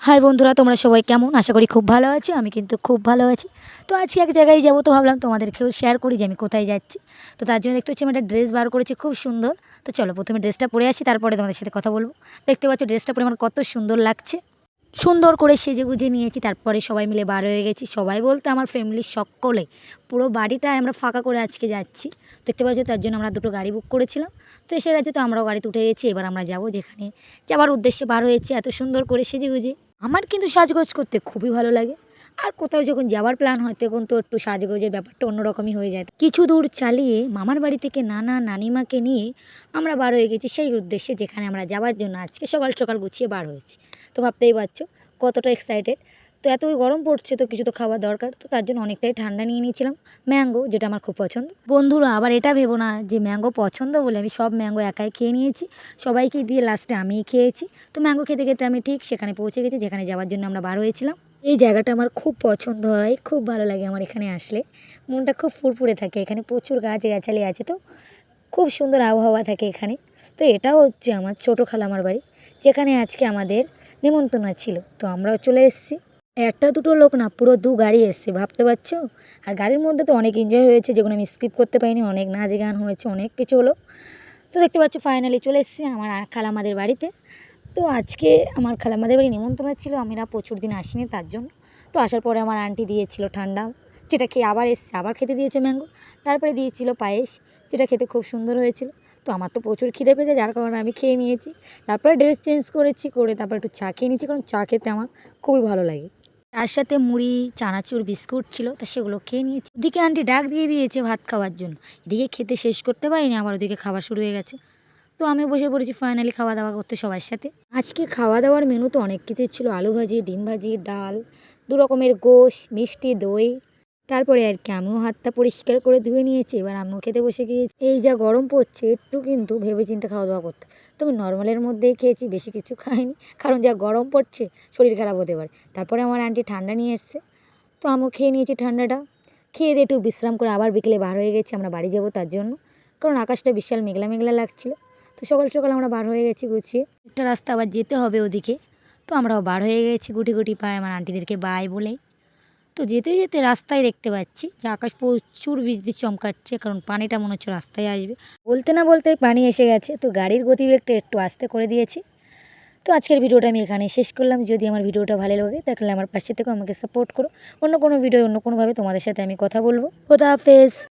High বন্ধুরা, তোমরা সবাই কেমন? আশা করি খুব ভালো আছো। আমি কিন্তু খুব ভালো আছি। তো আজকে এক জায়গায় যাবো, তো ভাবলাম তোমাদেরকেও শেয়ার করি যে আমি কোথায় যাচ্ছি। তো তার জন্য দেখতে পাচ্ছি আমি একটা ড্রেস বার করেছি, খুব সুন্দর। তো চলো প্রথমে ড্রেসটা পরে আসি, তারপরে তোমাদের সাথে কথা বলবো। দেখতে পাচ্ছ ড্রেসটা পরে আমার কত সুন্দর লাগছে। সুন্দর করে সেজেগুজে নিয়েছি, তারপরে সবাই মিলে বার হয়ে গেছি। সবাই বলতে আমার ফ্যামিলির সকলে, পুরো বাড়িটাই আমরা ফাঁকা করে আজকে যাচ্ছি। দেখতে পাচ্ছ, তার জন্য আমরা দুটো গাড়ি বুক করেছিলাম। তো এসে গেছে, তো আমরাও গাড়িতে উঠে গেছি। এবার আমরা যাবো যেখানে যাবার উদ্দেশ্যে বার হয়েছি, এত সুন্দর করে সেজেগুজে। আমার কিন্তু সাজগোজ করতে খুবই ভালো লাগে। আর কোথাও যখন যাওয়ার প্ল্যান হয় তখন তো একটু সাজগোজের ব্যাপারটা অন্যরকমই হয়ে যায়। কিছু দূর চালিয়ে মামার বাড়ি থেকে নানা নানিমাকে নিয়ে আমরা বার হয়ে গেছি সেই উদ্দেশ্যে যেখানে আমরা যাওয়ার জন্য আজকে সকাল সকাল গুছিয়ে বার হয়েছি। তো ভাবতেই পারছো কতটা এক্সাইটেড। তো এত গরম পড়ছে, তো কিছু তো খাওয়া দরকার। তো তার জন্য অনেকটাই ঠান্ডা নিয়ে নিয়েছিলাম, ম্যাঙ্গো, যেটা আমার খুব পছন্দ। বন্ধুরা আবার এটা ভেবো না যে ম্যাঙ্গো পছন্দ বলে আমি সব ম্যাঙ্গো একাই খেয়ে নিয়েছি, সবাইকে দিয়ে লাস্টে আমিই খেয়েছি। তো ম্যাঙ্গো খেতে খেতে আমি ঠিক সেখানে পৌঁছে গেছি যেখানে যাওয়ার জন্য আমরা বার হয়েছিলাম। এই জায়গাটা আমার খুব পছন্দ হয়, খুব ভালো লাগে আমার এখানে আসলে। মনটা খুব ফুরফুরে থাকে, এখানে প্রচুর গাছগাছালি আছে, তো খুব সুন্দর আবহাওয়া থাকে এখানে। তো এটাও হচ্ছে আমার ছোটো খালামার বাড়ি, যেখানে আজকে আমাদের নিমন্ত্রণ ছিল। তো আমরাও চলে এসেছি। একটা দুটো লোক না, পুরো দু গাড়ি এসছে, ভাবতে পারছো। আর গাড়ির মধ্যে তো অনেক এনজয় হয়েছে, যেগুলো আমি স্কিপ করতে পারিনি। অনেক নাচ গান হয়েছে, অনেক কিছু হলো। তো দেখতে পাচ্ছ ফাইনালি চলে এসেছি আমার খালামাদের বাড়িতে। তো আজকে আমার খালামাদের বাড়ি নিমন্ত্রণ ছিল, আমরা প্রচুর দিন আসিনি তার জন্য। তো আসার পরে আমার আন্টি দিয়েছিল ঠান্ডা, যেটা খেয়ে আবার এসছে, আবার খেতে দিয়েছে ম্যাঙ্গো। তারপরে দিয়েছিল পায়েস, যেটা খেতে খুব সুন্দর হয়েছিল। তো আমার তো প্রচুর খিদে পেয়েছে, যার কারণে আমি খেয়ে নিয়েছি। তারপরে ড্রেস চেঞ্জ করেছি, করে তারপর একটু চা খেয়ে নিয়েছি, কারণ চা খেতে আমার খুবই ভালো লাগে। তার সাথে মুড়ি, চানাচুর, বিস্কুট ছিল, তা সেগুলো খেয়ে নিয়েছি। ওদিকে আন্টি ডাক দিয়ে দিয়েছে ভাত খাওয়ার জন্য। এদিকে খেতে শেষ করতে পারিনি, আবার ওদিকে খাবার শুরু হয়ে গেছে। তো আমি বসে পড়েছি ফাইনালি খাওয়া দাওয়া করতে সবার সাথে। আজকে খাওয়া দাওয়ার মেনু তো অনেক কিছুই ছিল, আলু ভাজি, ডিম ভাজি, ডাল, দু রকমের গোশ, মিষ্টি, দই। তারপরে আর কি আমিও হাতটা পরিষ্কার করে ধুয়ে নিয়েছি, এবার আমিও খেতে বসে গিয়েছি। এই যা গরম পড়ছে, একটু কিন্তু ভেবে চিন্তে খাওয়া দাওয়া করতে। তো আমি নর্মালের মধ্যেই খেয়েছি, বেশি কিছু খাইনি, কারণ যা গরম পড়ছে শরীর খারাপ হতে পারে। তারপরে আমার আন্টি ঠান্ডা নিয়ে এসছে, তো আমিও খেয়ে নিয়েছি ঠান্ডাটা। খেয়ে দিয়ে একটু বিশ্রাম করে আবার বিকেলে বার হয়ে গেছি আমরা বাড়ি যাবো তার জন্য, কারণ আকাশটা বিশাল মেঘলা মেঘলা লাগছিল। তো সকাল সকাল আমরা বার হয়ে গেছি গুছিয়ে, একটা রাস্তা আবার যেতে হবে ওদিকে। তো আমরাও বার হয়ে গেছি গুটি গুটি পায়ে, আমার আন্টিদেরকে বাই বলেই। তো যেতে যেতে রাস্তায় দেখতে পাচ্ছি যে আকাশ প্রচুর বিজলি চমকাচ্ছে, কারণ পানিটা মনে হচ্ছে রাস্তায় আসবে। বলতে না বলতেই পানি এসে গেছে, তো গাড়ির গতিবেগটা একটু আস্তে করে দিয়েছি। তো আজকের ভিডিওটা আমি এখানে শেষ করলাম। যদি আমার ভিডিওটা ভালো লাগে তাহলে আমার পাশে থেকে আমাকে সাপোর্ট করো। অন্য কোনো ভিডিও অন্য কোনোভাবে তোমাদের সাথে আমি কথা বলবো। খোদা হাফেজ।